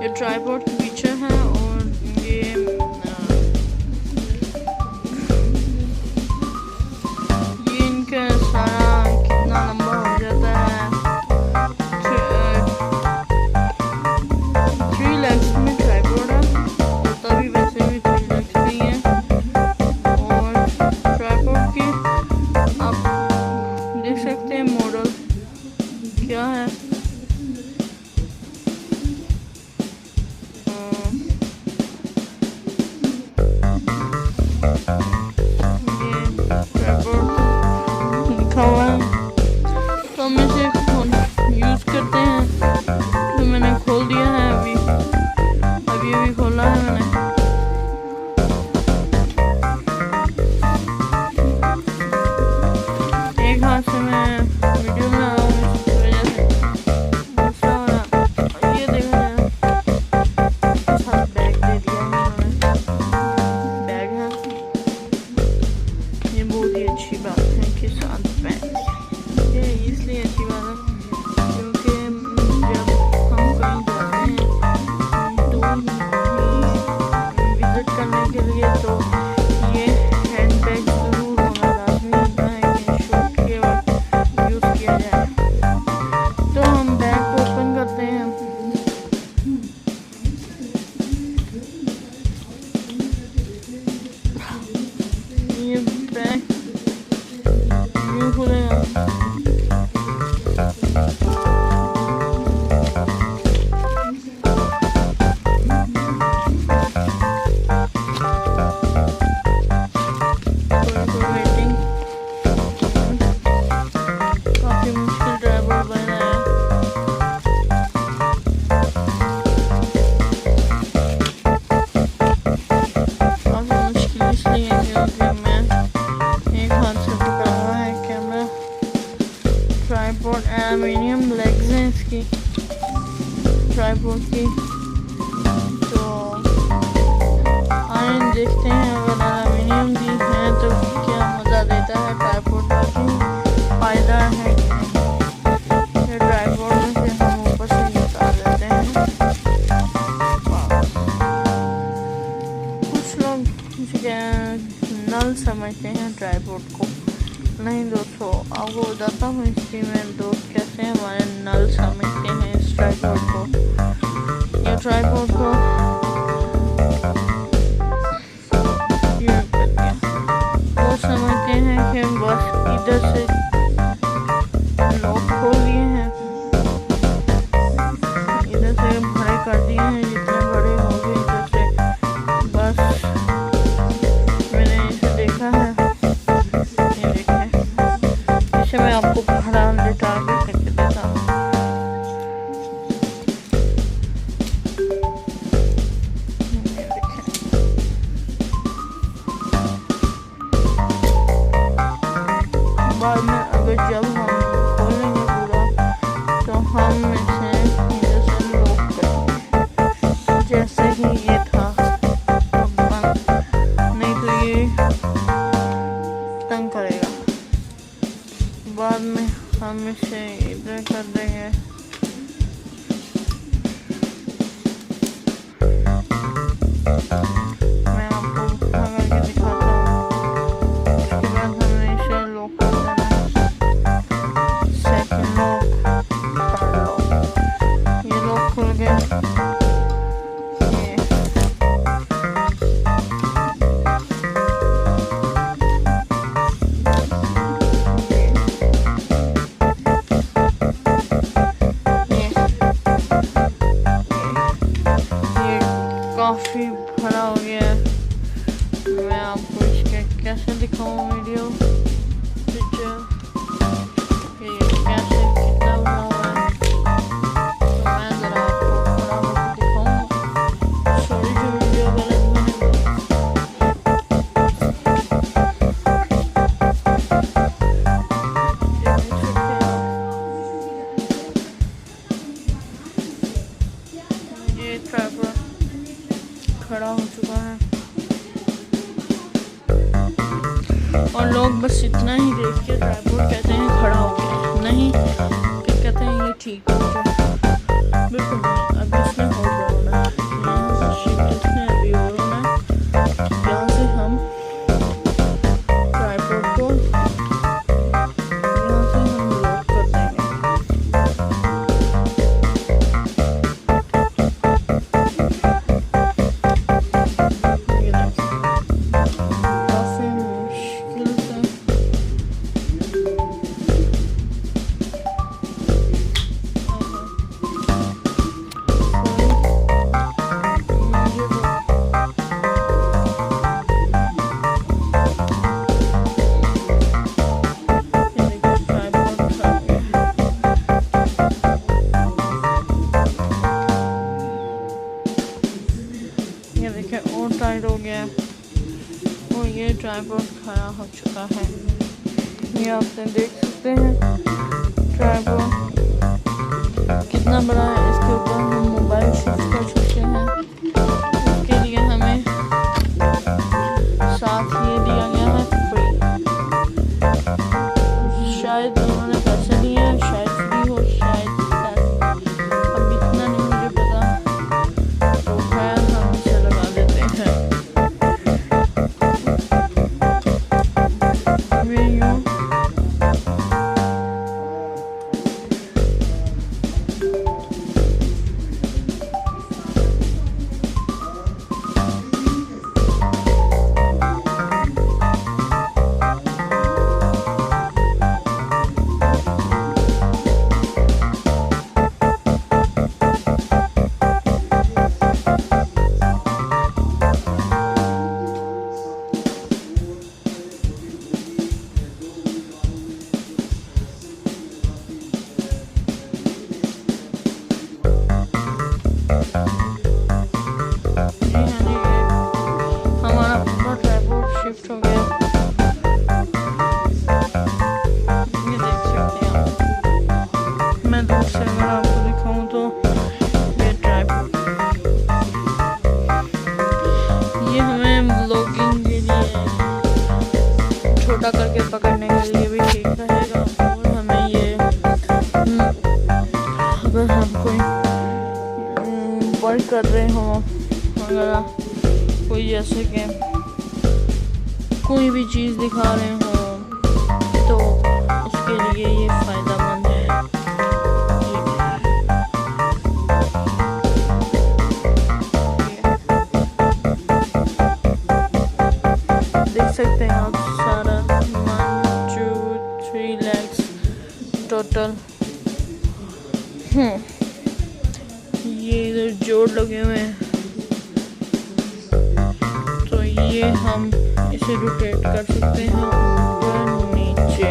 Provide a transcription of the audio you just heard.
ये ट्राइपॉड के पीछे है और ये इनका सारा कितना लंबा हो जाता है। 3 लेग्स में ट्राइपॉड है, होता भी वैसे भी 3 लेग्स ही है। और ट्राइपॉड की आप देख सकते हैं मॉडल क्या है। लिखा हुआ है तो हम इसे यूज़ करते हैं। तो मैंने खोल दिया है अभी खोला है मैंने। एक हाथ से मैं वीडियो बना रहा हूँ इस वजह से गुस्सा हो रहा। ये देखो साथ बैग दे दिया उन्होंने। बैग है, ये बहुत ही अच्छी बात है कि साथ बैग। ये इसलिए अच्छी बात है क्योंकि जब हम कहीं जाते हैं दूर विजिट करने के लिए तो ये हैंड बैग ज़रूर होना लाजमी होता है कि शूट के वक्त यूज़ किया जाए। तो हम बैग को ओपन करते हैं। ये बैग यूँ खुलेगा। वेटिंग काफ़ी मुश्किल ड्राइवर बना है। काफ़ी मुश्किल इसलिए क्योंकि मैं एक हाथ से पकड़ा हुआ है कैमरा। ट्राइपॉड एल्युमिनियम लेग्स हैं इसकी ट्राइपॉड की। तो आइए देखते हैं अगर एल्युमिनियम की है तो क्या मज़ा देता है ट्राइपॉड का, फ़ायदा है कि नहीं। ये ट्राइपॉड में से हम ऊपर से निकाल लेते हैं। कुछ लोग इसे नल समझते हैं ट्राइपॉड को। नहीं दोस्तों, आपको बताता हूँ इसकी मेरे दोस्त कैसे हमारे नल समझते हैं इस ट्राइपॉड को। ये ट्राइपॉड को वो समझते हैं कि बस इधर से लॉक खोल लिए हैं, इधर से भरे कर दिए हैं जितने बड़े हो गए इधर से। बस मैंने इसे देखा है, ये देखें। इसे मैं आपको भरा लेटा के करके देता हूँ। बाद में अगर जब हम खोलेंगे पूरा तो हम इसे इधर से लॉक करेंगे। जैसे ही ये था बंद, नहीं तो ये तंग करेगा। बाद में हम इसे इधर कर देंगे। मैं आपको करके दिखाता हूँ। उसके बाद हमने इसे लॉक कर देना। सेकंड लॉक, थर्ड लॉक, ये लॉक खुल गया। काफ़ी भरा हो गया है। मैं आपको इसके कैसे दिखाऊँ वीडियो पिक्चर ये कैसे कितना बना हुआ है। तो मैं ज़रा आपको भरा होकर दिखाऊँगा। सॉरी जो वीडियो गलत बनेगा। ये ट्राइपॉड खड़ा हो चुका है और लोग बस इतना ही देख के ट्राइपॉड कहते हैं खड़ा हो गया, नहीं फिर कहते हैं ये ठीक है। बिल्कुल नहीं, अभी इसमें और प्रॉब्लम है। ये ट्राइपॉड खड़ा हो चुका है। ये आप देख सकते हैं ट्राइपॉड कितना बड़ा है। इसके ऊपर हम मोबाइल शिफ्ट कर सकते हैं। इसके लिए हमें साथ ये दिया गया है फ्री। शायद उन्होंने पैसे लिए हैं, शायद फ्री हो, शायद अब इतना नहीं मुझे पता। तो खैर हम इसे लगा देते हैं। हमारा पूरा ट्राइपॉड शिफ्ट हो गया। ये देख सकते हैं आप। मैं दूर से अगर आपको दिखाऊं तो ये ट्राइपॉड, ये हमें व्लॉगिंग के लिए छोटा करके पकड़ने के लिए भी ठीक रहेगा। और हमें ये अगर हम कोई वर्क कर रहे हो, अगर कोई जैसे कि कोई भी चीज़ दिखा रहे हो तो उसके लिए ये फ़ायदेमंद है। देख सकते हैं आप सारा 1 2 3 लेग्स टोटल। ये इधर जोड़ लगे हुए हैं, तो ये हम इसे रोटेट कर सकते हैं ऊपर नीचे।